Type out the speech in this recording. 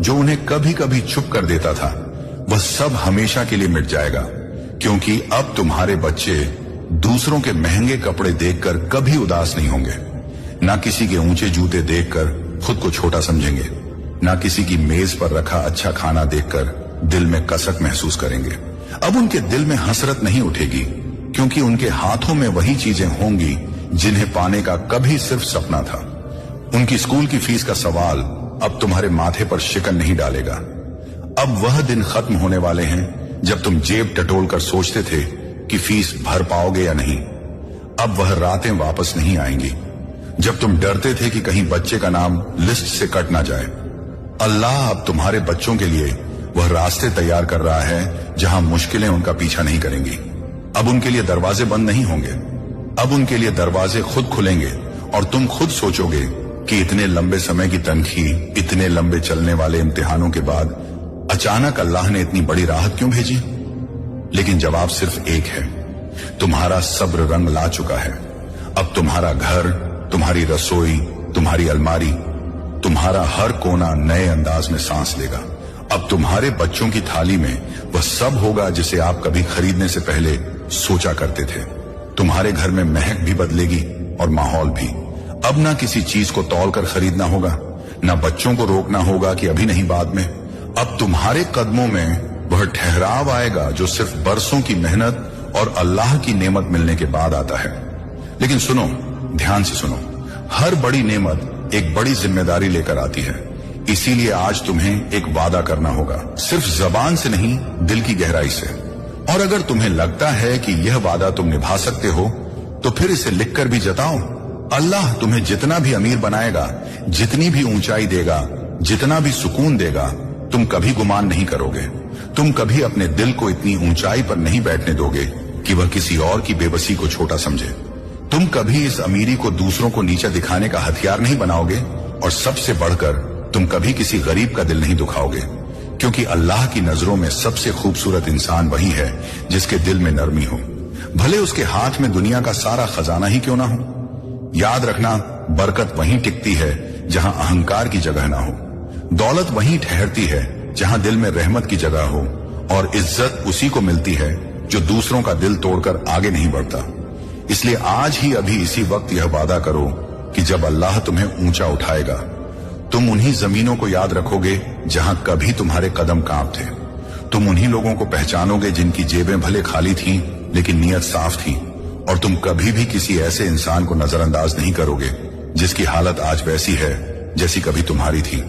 जो उन्हें कभी कभी चुप कर देता था, वह सब हमेशा के लिए मिट जाएगा, क्योंकि अब तुम्हारे बच्चे दूसरों के महंगे कपड़े देखकर कभी उदास नहीं होंगे, ना किसी के ऊंचे जूते देखकर खुद को छोटा समझेंगे, ना किसी की मेज पर रखा अच्छा खाना देखकर दिल में कसक महसूस करेंगे। अब उनके दिल में हसरत नहीं उठेगी, क्योंकि उनके हाथों में वही चीजें होंगी जिन्हें पाने का कभी सिर्फ सपना था। उनकी स्कूल की फीस का सवाल अब तुम्हारे माथे पर शिकन नहीं डालेगा। अब वह दिन खत्म होने वाले हैं जब तुम जेब टटोल कर सोचते थे कि फीस भर पाओगे या नहीं। अब वह रातें वापस नहीं आएंगी जब तुम डरते थे कि कहीं बच्चे का नाम लिस्ट से कट ना जाए। अल्लाह अब तुम्हारे बच्चों के लिए वह रास्ते तैयार कर रहा है जहां मुश्किलें उनका पीछा नहीं करेंगी। अब उनके लिए दरवाजे बंद नहीं होंगे, अब उनके लिए दरवाजे खुद खुलेंगे और तुम खुद सोचोगे कि इतने लंबे समय की तनखी, इतने लंबे चलने वाले इम्तिहानों के बाद अचानक अल्लाह ने इतनी बड़ी राहत क्यों भेजी? लेकिन जवाब सिर्फ एक है, तुम्हारा सब्र रंग ला चुका है। अब तुम्हारा घर, तुम्हारी रसोई, तुम्हारी अलमारी, तुम्हारा हर कोना नए अंदाज में सांस लेगा। अब तुम्हारे बच्चों की थाली में वह सब होगा जिसे आप कभी खरीदने से पहले सोचा करते थे। तुम्हारे घर में महक भी बदलेगी और माहौल भी। अब ना किसी चीज को तौल कर खरीदना होगा, ना बच्चों को रोकना होगा कि अभी नहीं बाद में। अब तुम्हारे कदमों में वह ठहराव आएगा जो सिर्फ बरसों की मेहनत और अल्लाह की नेमत मिलने के बाद आता है। लेकिन सुनो, ध्यान से सुनो, हर बड़ी नेमत एक बड़ी जिम्मेदारी लेकर आती है। इसीलिए आज तुम्हें एक वादा करना होगा, सिर्फ जबान से नहीं, दिल की गहराई से। और अगर तुम्हें लगता है कि यह वादा तुम निभा सकते हो, तो फिर इसे लिखकर भी जताओ। अल्लाह तुम्हें जितना भी अमीर बनाएगा, जितनी भी ऊंचाई देगा, जितना भी सुकून देगा, तुम कभी गुमान नहीं करोगे। तुम कभी अपने दिल को इतनी ऊंचाई पर नहीं बैठने दोगे कि वह किसी और की बेबसी को छोटा समझे। तुम कभी इस अमीरी को दूसरों को नीचा दिखाने का हथियार नहीं बनाओगे, और सबसे बढ़कर तुम कभी किसी गरीब का दिल नहीं दुखाओगे, क्योंकि अल्लाह की नजरों में सबसे खूबसूरत इंसान वही है जिसके दिल में नरमी हो, भले उसके हाथ में दुनिया का सारा खजाना ही क्यों ना हो। याद रखना, बरकत वहीं टिकती है जहां अहंकार की जगह ना हो, दौलत वहीं ठहरती है जहां दिल में रहमत की जगह हो, और इज्जत उसी को मिलती है जो दूसरों का दिल तोड़कर आगे नहीं बढ़ता। इसलिए आज ही अभी इसी वक्त यह वादा करो कि जब अल्लाह तुम्हें ऊंचा उठाएगा, तुम उन्हीं जमीनों को याद रखोगे जहां कभी तुम्हारे कदम कांप थे। तुम उन्हीं लोगों को पहचानोगे जिनकी जेबें भले खाली थीं, लेकिन नीयत साफ थी। और तुम कभी भी किसी ऐसे इंसान को नजरअंदाज नहीं करोगे जिसकी हालत आज वैसी है जैसी कभी तुम्हारी थी।